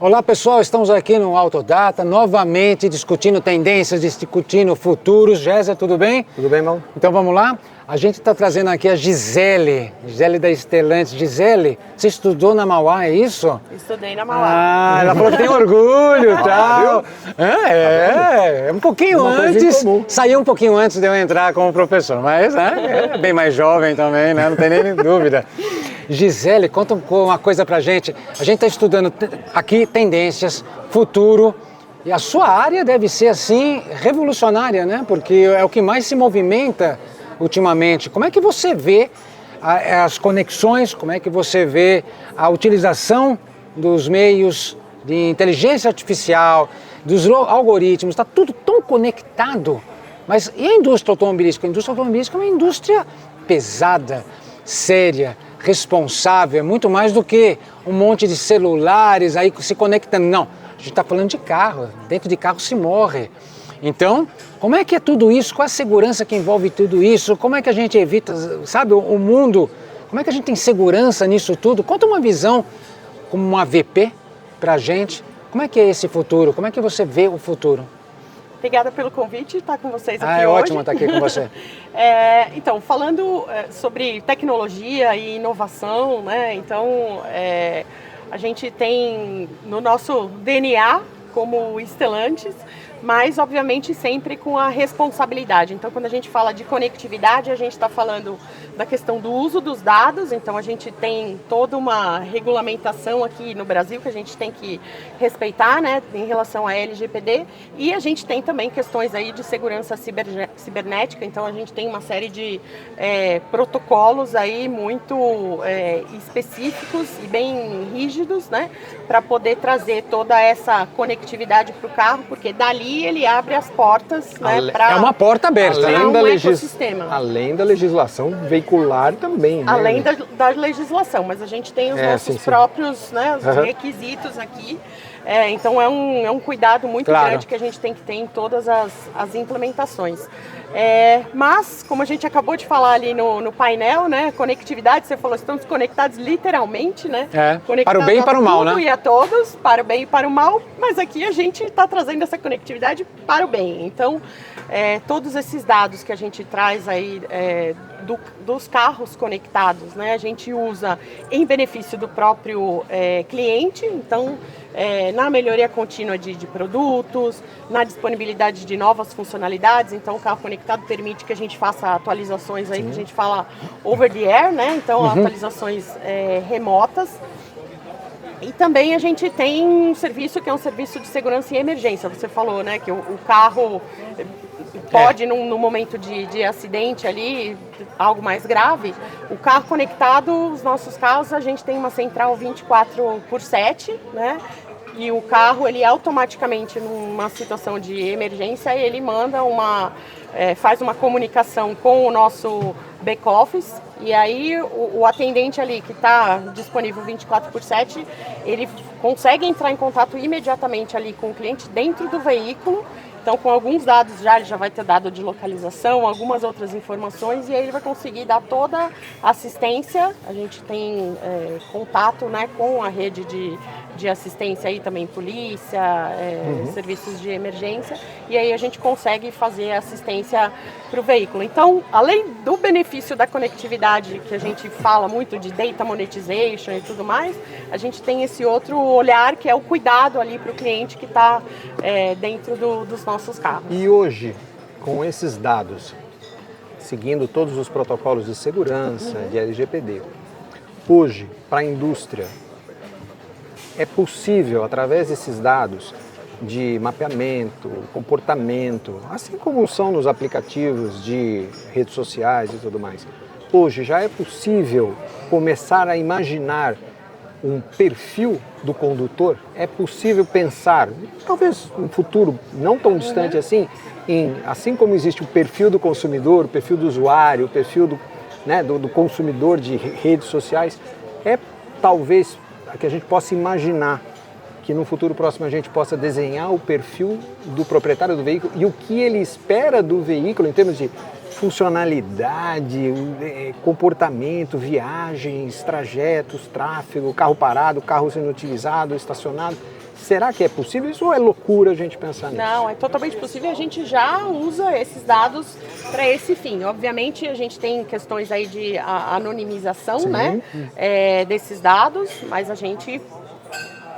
Olá pessoal, estamos aqui no Autodata, novamente discutindo tendências, discutindo futuros. Gésia, tudo bem? Tudo bem, irmão? Então vamos lá? A gente está trazendo aqui a Gisele da Stellantis. Gisele, você estudou na Mauá, é isso? Estudei na Mauá. Ah, ela falou que tem orgulho e tal. É um pouquinho antes, saiu um pouquinho antes de eu entrar como professor, mas é bem mais jovem também, né? Não tem nem dúvida. Gisele, conta uma coisa pra gente. A gente está estudando aqui tendências, futuro, e a sua área deve ser assim revolucionária, né? Porque é o que mais se movimenta ultimamente. Como é que você vê as conexões, como é que você vê a utilização dos meios de inteligência artificial, dos algoritmos, está tudo tão conectado. Mas e a indústria automobilística? A indústria automobilística é uma indústria pesada, séria, responsável, muito mais do que um monte de celulares aí se conectando. Não, a gente está falando de carro, dentro de carro se morre. Então, como é que é tudo isso? Qual a segurança que envolve tudo isso? Como é que a gente evita, sabe, o mundo? Como é que a gente tem segurança nisso tudo? Conta uma visão como uma VP para a gente. Como é que é esse futuro? Como é que você vê o futuro? Obrigada pelo convite, estar com vocês aqui hoje. É ótimo estar aqui com você. Então, falando sobre tecnologia e inovação, né? Então, a gente tem no nosso DNA como Stellantis, mas obviamente sempre com a responsabilidade. Então, quando a gente fala de conectividade, a gente está falando da questão do uso dos dados. Então, a gente tem toda uma regulamentação aqui no Brasil que a gente tem que respeitar, né, em relação à LGPD. E a gente tem também questões aí de segurança cibernética. Então, a gente tem uma série de protocolos aí muito específicos e bem rígidos, né, para poder trazer toda essa conectividade para o carro, porque dali ele abre as portas, né, para... É uma porta aberta, ecossistema. Além da legislação veicular também, né? Além da legislação, mas a gente tem os nossos próprios, né, os requisitos aqui. Então é um cuidado muito grande que a gente tem que ter em todas as implementações. Mas, como a gente acabou de falar ali no painel, né, conectividade, você falou, estamos conectados literalmente, né? Para o bem e para o mal, né? E a todos, para o bem e para o mal, mas aqui a gente está trazendo essa conectividade para o bem. Então, todos esses dados que a gente traz aí dos carros conectados, né, a gente usa em benefício do próprio cliente, então na melhoria contínua de produtos, na disponibilidade de novas funcionalidades. Então o carro conectado permite que a gente faça atualizações aí, que a gente fala over the air, né, então atualizações remotas. E também a gente tem um serviço que é um serviço de segurança e emergência. Você falou, né, que o carro pode, no momento de acidente ali, algo mais grave, o carro conectado, os nossos carros, a gente tem uma central 24/7, né? E o carro, ele automaticamente, numa situação de emergência, ele manda faz uma comunicação com o nosso back-office, e aí o atendente ali que está disponível 24/7, ele consegue entrar em contato imediatamente ali com o cliente dentro do veículo. Então, com alguns dados ele já vai ter dado de localização, algumas outras informações, e aí ele vai conseguir dar toda a assistência. A gente tem contato, né, com a rede de assistência aí também, polícia, serviços de emergência, e aí a gente consegue fazer assistência para o veículo. Então, além do benefício da conectividade, que a gente fala muito de data monetization e tudo mais, a gente tem esse outro olhar que é o cuidado ali para o cliente que está dentro dos nossos carros. E hoje, com esses dados, seguindo todos os protocolos de segurança, de LGPD, hoje, para a indústria, é possível, através desses dados de mapeamento, comportamento, assim como são nos aplicativos de redes sociais e tudo mais, hoje já é possível começar a imaginar um perfil do condutor? É possível pensar, talvez no futuro não tão distante assim como existe o perfil do consumidor, o perfil do usuário, o perfil do consumidor de redes sociais, talvez que a gente possa imaginar que no futuro próximo a gente possa desenhar o perfil do proprietário do veículo e o que ele espera do veículo em termos de funcionalidade, comportamento, viagens, trajetos, tráfego, carro parado, carro sendo utilizado, estacionado. Será que é possível isso ou é loucura a gente pensar nisso? Não, é totalmente possível. A gente já usa esses dados para esse fim. Obviamente, a gente tem questões aí de anonimização, né, desses dados, mas a gente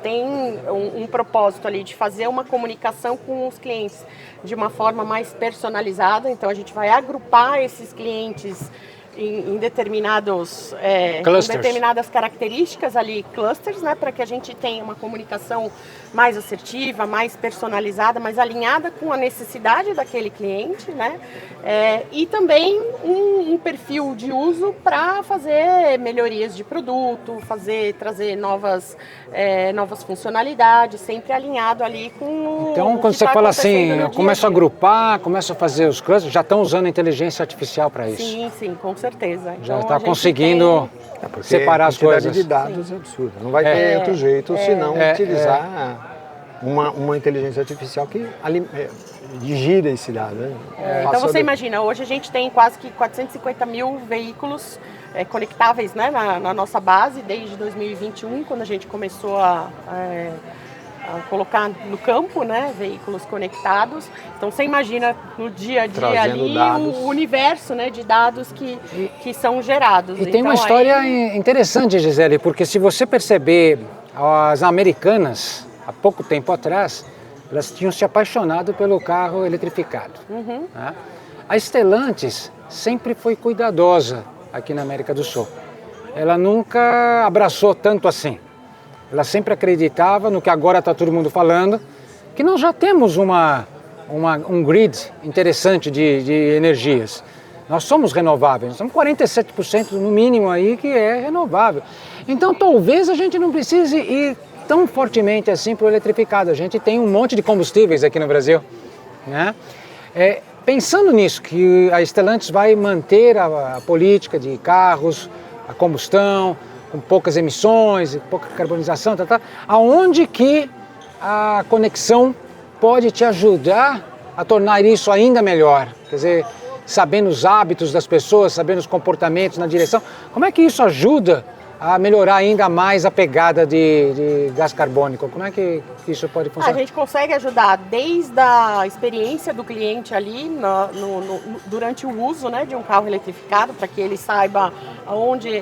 tem um propósito ali de fazer uma comunicação com os clientes de uma forma mais personalizada. Então, a gente vai agrupar esses clientes em determinadas características ali, clusters, né, para que a gente tenha uma comunicação mais assertiva, mais personalizada, mais alinhada com a necessidade daquele cliente, né, e também um perfil de uso para fazer melhorias de produto, trazer novas funcionalidades, sempre alinhado ali com Então, quando você fala assim, eu começo a agrupar, começo a fazer os clusters, já estão usando inteligência artificial para isso? Sim, com certeza. Já está conseguindo separar as coisas. A quantidade de dados é absurda. Não vai ter outro jeito senão utilizar uma inteligência artificial que gira esse dado. Né? Então você imagina, hoje a gente tem quase que 450 mil veículos conectáveis, né, na nossa base desde 2021, quando a gente começou a colocar no campo, né, veículos conectados. Então você imagina no dia a dia trazendo ali dados. o universo, né, de dados que são gerados. E tem uma história interessante, Gisele, porque se você perceber, as americanas, há pouco tempo atrás, elas tinham se apaixonado pelo carro eletrificado. Né? A Stellantis sempre foi cuidadosa aqui na América do Sul. Ela nunca abraçou tanto assim. Ela sempre acreditava no que agora está todo mundo falando, que nós já temos um grid interessante de energias. Nós somos renováveis, nós somos 47% no mínimo aí que é renovável. Então talvez a gente não precise ir tão fortemente assim para o eletrificado. A gente tem um monte de combustíveis aqui no Brasil. Né? Pensando nisso, que a Stellantis vai manter a política de carros, a combustão, com poucas emissões, pouca carbonização, aonde que a conexão pode te ajudar a tornar isso ainda melhor? Quer dizer, sabendo os hábitos das pessoas, sabendo os comportamentos na direção, como é que isso ajuda a melhorar ainda mais a pegada de gás carbônico? Como é que isso pode funcionar? A gente consegue ajudar desde a experiência do cliente ali durante o uso, né, de um carro eletrificado, para que ele saiba aonde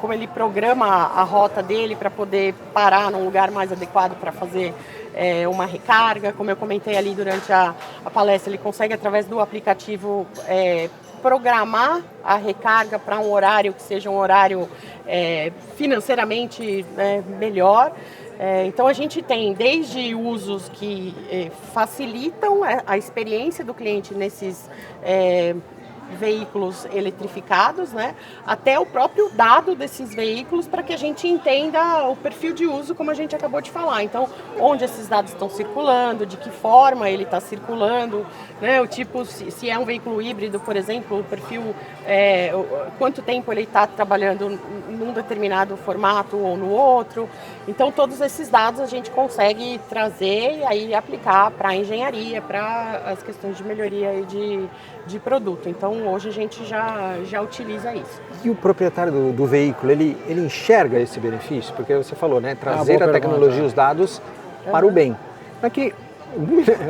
como ele programa a rota dele para poder parar num lugar mais adequado para fazer uma recarga. Como eu comentei ali durante a palestra, ele consegue, através do aplicativo, programar a recarga para um horário que seja um horário financeiramente melhor. Então a gente tem desde usos que facilitam a experiência do cliente nesses veículos eletrificados, né, até o próprio dado desses veículos para que a gente entenda o perfil de uso, como a gente acabou de falar. Então, onde esses dados estão circulando, de que forma ele está circulando, né, o tipo, se é um veículo híbrido, por exemplo, o perfil, quanto tempo ele está trabalhando num determinado formato ou no outro. Então, todos esses dados a gente consegue trazer e aí aplicar para a engenharia, para as questões de melhoria e de produto. Então, hoje a gente já utiliza isso. E o proprietário do veículo, ele enxerga esse benefício? Porque você falou, né? Trazer a tecnologia e os dados para o bem. Aqui,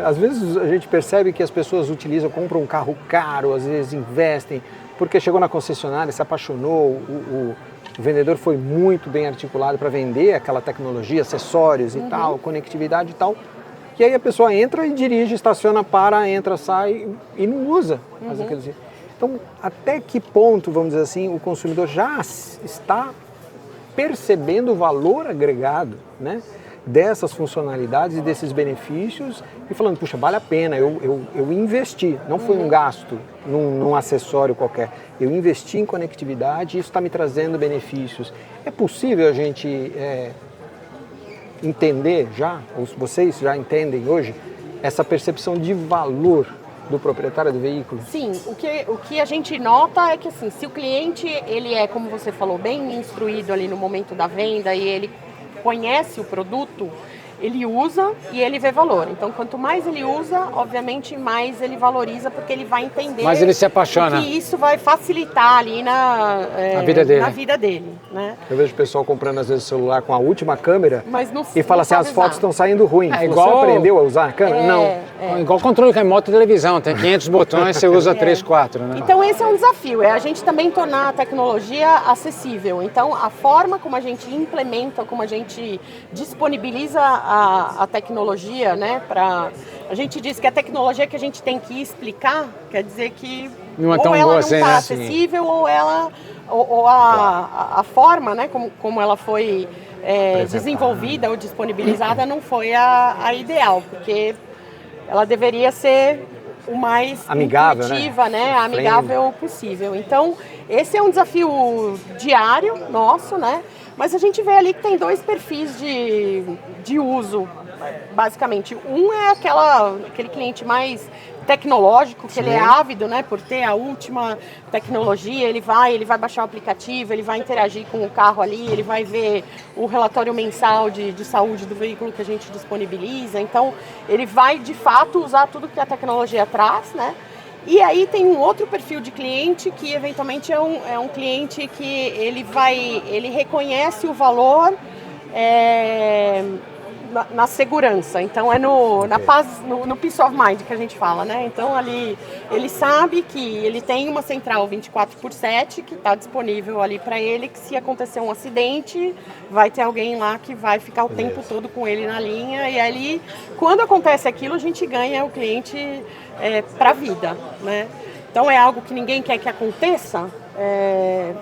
às vezes a gente percebe que as pessoas compram um carro caro, às vezes investem, porque chegou na concessionária, se apaixonou, o vendedor foi muito bem articulado para vender aquela tecnologia, acessórios e tal, conectividade e tal. E aí a pessoa entra e dirige, estaciona, entra, sai e não usa. Então, até que ponto, vamos dizer assim, o consumidor já está percebendo o valor agregado, né, dessas funcionalidades e desses benefícios e falando, puxa, vale a pena, eu investi, não foi um gasto num acessório qualquer, eu investi em conectividade e isso está me trazendo benefícios. É possível a gente entender já, ou vocês já entendem hoje, essa percepção de valor do proprietário do veículo? Sim, o que a gente nota é que, assim, se o cliente, ele é, como você falou, bem instruído ali no momento da venda e ele conhece o produto, ele usa e ele vê valor. Então, quanto mais ele usa, obviamente, mais ele valoriza, porque ele vai entender... Mas ele se apaixona. Que isso vai facilitar ali na vida dele. Na vida dele, né? Eu vejo o pessoal comprando, às vezes, o celular com a última câmera Mas não, e fala não assim, sabe as fotos usar. estão saindo ruins. É Você igual- aprendeu a usar a câmera? Não. Igual controle remoto de televisão, tem 500 botões, você usa 3, 4, né? Então esse é um desafio, é a gente também tornar a tecnologia acessível. Então a forma como a gente implementa, como a gente disponibiliza a tecnologia, né, a gente diz que a tecnologia que a gente tem que explicar, quer dizer que Não é ou tão ela boa não assim, está né? acessível ou a forma, né, como ela foi desenvolvida ou disponibilizada não foi a ideal, porque ela deveria ser o mais Amigável, intuitiva, né? Amigável possível. Então, esse é um desafio diário nosso, né? Mas a gente vê ali que tem dois perfis de uso, basicamente. Um é aquele cliente mais tecnológico, que ele é ávido, né, por ter a última tecnologia, ele vai baixar o aplicativo, ele vai interagir com o carro ali, ele vai ver o relatório mensal de saúde do veículo que a gente disponibiliza, então ele vai de fato usar tudo que a tecnologia traz, né? E aí tem um outro perfil de cliente que eventualmente é um cliente que ele reconhece o valor na segurança, então é na paz, no peace of mind que a gente fala, né? Então ali ele sabe que ele tem uma central 24/7 que está disponível ali para ele, que se acontecer um acidente, vai ter alguém lá que vai ficar o tempo todo com ele na linha, e ali, quando acontece aquilo, a gente ganha o cliente para a vida, né? Então é algo que ninguém quer que aconteça,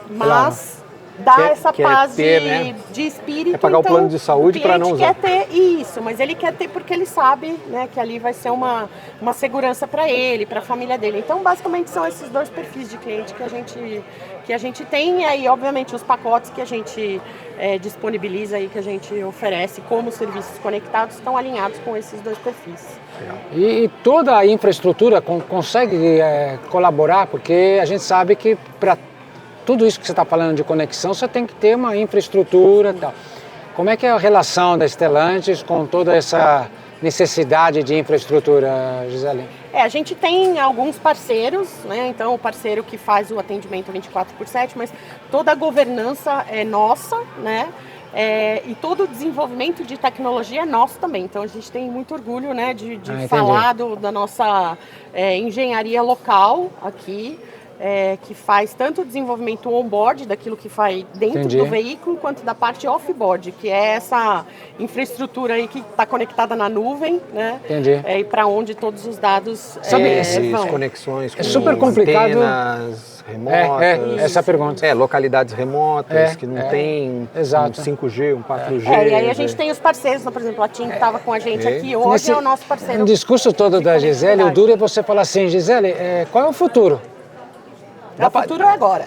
mas... dá essa paz de espírito. É pagar o plano de saúde para não usar. O cliente quer ter isso, mas ele quer ter porque ele sabe, né, que ali vai ser uma segurança para ele, para a família dele. Então, basicamente, são esses dois perfis de cliente que a gente tem. E aí, obviamente, os pacotes que a gente disponibiliza e que a gente oferece como serviços conectados estão alinhados com esses dois perfis. E toda a infraestrutura consegue colaborar, porque a gente sabe que para tudo isso que você está falando de conexão, você tem que ter uma infraestrutura e tal. Como é que é a relação da Stellantis com toda essa necessidade de infraestrutura, Gisele? A gente tem alguns parceiros, né? Então o parceiro que faz o atendimento 24/7, mas toda a governança é nossa, né? E todo o desenvolvimento de tecnologia é nosso também. Então a gente tem muito orgulho, né, de falar da nossa engenharia local aqui. Que faz tanto o desenvolvimento on-board, daquilo que faz dentro do veículo, quanto da parte off-board, que é essa infraestrutura aí que está conectada na nuvem, né? Entendi. E para onde todos os dados Essas vão. conexões com super complicado. antenas remotas. Essa é a pergunta. Localidades remotas que não tem um Exato. 5G, um 4G. E aí a gente tem os parceiros, por exemplo, a TIM que estava com a gente aqui hoje é o nosso parceiro. No discurso todo da Gisele, o duro é você falar assim, Gisele, qual é o futuro? O futuro é agora.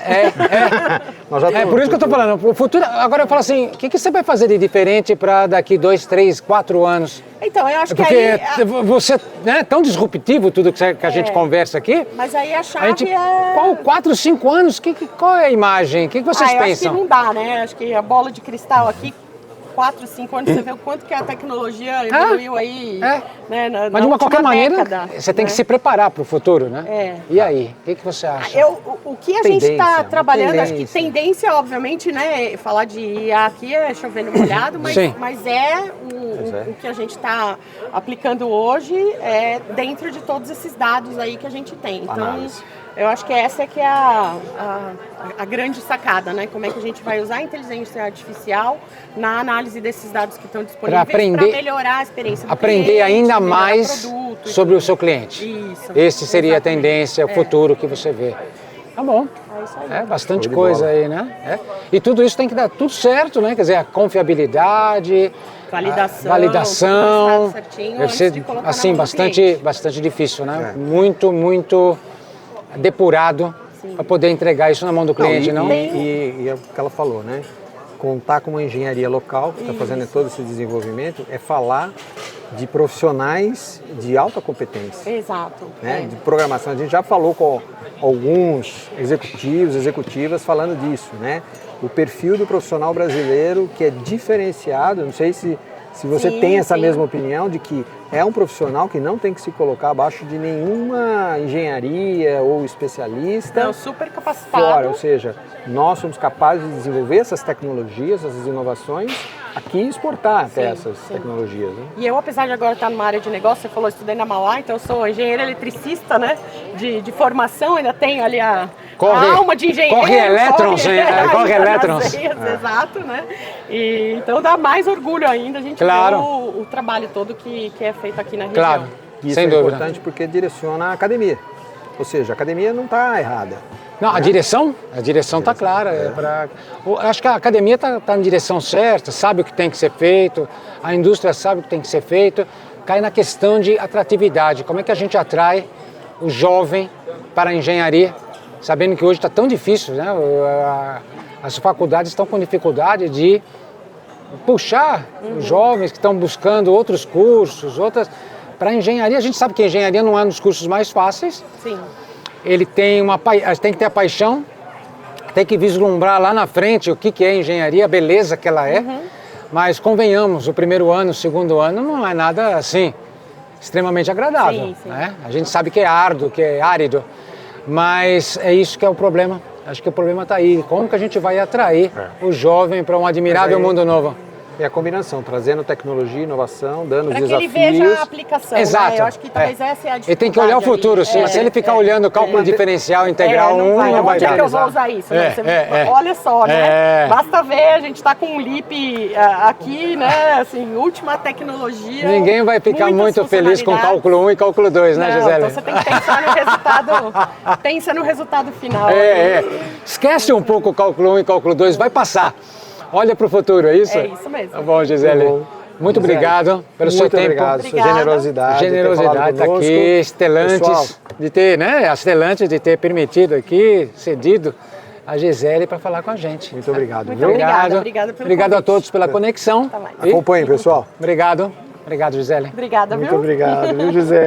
Nós já É por isso que eu estou falando. O futuro, agora eu falo assim, o que você vai fazer de diferente para daqui 2, 3, 4 anos? Então, eu acho que Porque aí... você é tão disruptivo tudo que a gente conversa aqui. Mas aí a chave Qual 4, 5 anos? Qual é a imagem? O que vocês eu pensam? acho que não dá, né? Acho que a bola de cristal aqui... 4, 5 anos, você vê o quanto que a tecnologia evoluiu aí, né, Mas de uma qualquer maneira, década, você tem né? que se preparar para o futuro, né? E aí, o que você acha? O que a gente está trabalhando, tendência. acho que tendência, obviamente, né, falar de IA aqui é chover no molhado, mas o que a gente está aplicando hoje dentro de todos esses dados aí que a gente tem. Então, eu acho que essa que é a grande sacada, né? Como é que a gente vai usar a inteligência artificial na análise desses dados que estão disponíveis para melhorar a experiência do aprender cliente, ainda melhorar mais produto, sobre o seu cliente. Isso. Esse seria Exatamente. a tendência, o futuro que você vê. Tá bom. É isso aí. Bastante coisa aí, né? E tudo isso tem que dar tudo certo, né? Quer dizer, a confiabilidade, validação, certinho, deve antes ser de colocar assim na mão do cliente. bastante difícil, né? Muito depurado para poder entregar isso na mão do cliente, não? E é o que ela falou, né? Contar com uma engenharia local que está fazendo todo esse desenvolvimento é falar de profissionais de alta competência. Exato. Né? De programação. A gente já falou com alguns executivas falando disso, né? O perfil do profissional brasileiro que é diferenciado, não sei se Se você Sim, tem essa sim. mesma opinião de que é um profissional que não tem que se colocar abaixo de nenhuma engenharia ou especialista, Não, super capacitado. fora, ou seja, nós somos capazes de desenvolver essas tecnologias, essas inovações aqui e exportar até Sim, essas sim. tecnologias. Né? E eu, apesar de agora estar numa área de negócio, você falou, estudei na Mauá, então eu sou engenheira eletricista, né? De formação, ainda tenho ali a alma de engenheiro. Corre elétrons, corre ainda elétrons. nas veias, exato, né? E, então dá mais orgulho ainda a gente Claro. ver o trabalho todo que é feito aqui na região. Claro, E isso sem é dúvida. importante porque direciona a academia. Ou seja, a academia não está errada. Não, a direção está clara. Acho que a academia está na direção certa, sabe o que tem que ser feito, a indústria sabe o que tem que ser feito. Cai na questão de atratividade. Como é que a gente atrai o jovem para a engenharia, sabendo que hoje está tão difícil, né? As faculdades estão com dificuldade de puxar os jovens que estão buscando outros cursos, para a engenharia. A gente sabe que a engenharia não é um dos cursos mais fáceis. Sim. Ele tem que ter a paixão, tem que vislumbrar lá na frente o que é engenharia, a beleza que ela é. Mas convenhamos, o primeiro ano, o segundo ano não é nada assim extremamente agradável. Sim, sim. Né? A gente sabe que é árduo, que é árido, mas é isso que é o problema. Acho que o problema está aí. Como que a gente vai atrair o jovem para um admirável mundo novo? É a combinação, trazendo tecnologia, inovação, dando os Para que desafios. ele veja a aplicação, Exato. né? Eu acho que talvez essa é a dificuldade. Ele tem que olhar o futuro, ali. sim. Se ele ficar olhando o cálculo diferencial integral não 1, vai. não vai Onde é que eu vou realizar. usar isso? Né? Olha só, né? Basta ver, a gente está com um LIP aqui, né? Assim, última tecnologia. Ninguém vai ficar muitas muito feliz com cálculo 1 e cálculo 2, né, Não, Gisele? então você tem que pensar no resultado. Pensa no resultado final. Esquece um pouco o cálculo 1 e cálculo 2, vai passar. Olha para o futuro, é isso? É isso mesmo. Tá bom, Gisele. Muito bom. Muito Gisele, obrigado pelo seu tempo. Obrigado, sua Obrigada. generosidade. Generosidade tá aqui, estelantes de ter, né? Estelantes de ter permitido aqui, cedido a Gisele para falar com a gente. Muito obrigado. Muito viu? obrigada pelo Obrigado a convite. todos pela conexão. Tá lá. E Acompanhe, pessoal. obrigado, Gisele. Obrigada, Muito viu? obrigado, viu, José?